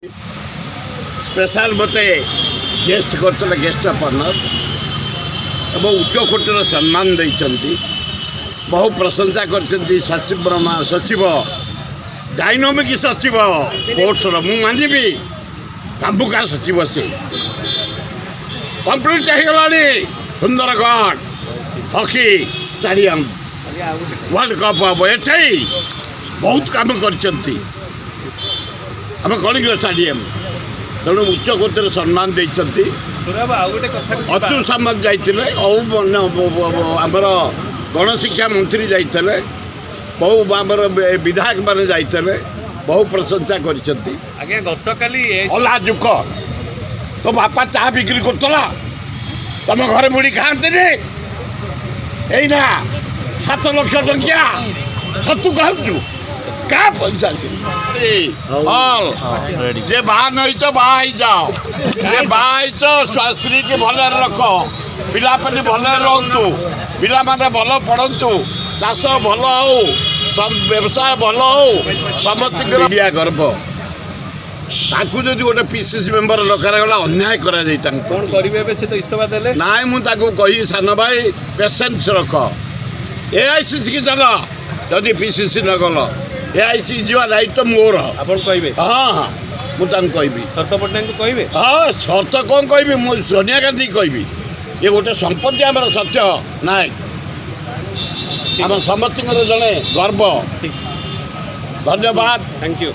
Special मते guest करते guest of honour एवं उच्चकोटर सम्मान देइचंती बहु प्रशंसा करचंती सचिव डायनामिक सचिव स्पोर्ट्स मु मानिबी कंबुका सचिव से कंप्लीट हो Sundargarh hockey stadium world cup हम एठे बहुत काम करचंती आम कलिंग स्टेडियम तेणु उच्चकोटर सम्मान देइचंती अच्युत सामंत जाइए आमर गणशिक्षा मंत्री जाइए बहु आमर विधायक मैंने जाइए बहु प्रशंसा करला जुक तो बापा चाह बिक्री करतला तुम घर मुड़ी खाते यहीना 7 लाख टंकिया छतु कहु क्या पैसा जे बाहर नहीं बाहर जाओ जे बाहर स्त्री की भल रख पिलापी भल रुँ पिला माने भल पढ़तु चाष भल हो सब व्यवसाय भल हो समस्त मीडिया गर्व ताकू जदि गोटे पीसीसी मेंबर रखा अन्याय करा इस्तीफा देले ना मुझे कही सान भाई पेसेंस रख एआईसीसी की चल जदि पीसीसी न गल एआईसी जीवा दायित्व मोर आपन कहबे हाँ हाँ मुझे कहबी शरत पट्टनायक को कहबे हाँ शर्त कौन कहबी मु सोनिया गांधी कहबी ये गोटे संपत्ति आम सत्य नायक आम समस्त जड़े गर्व धन्यवाद थैंक यू।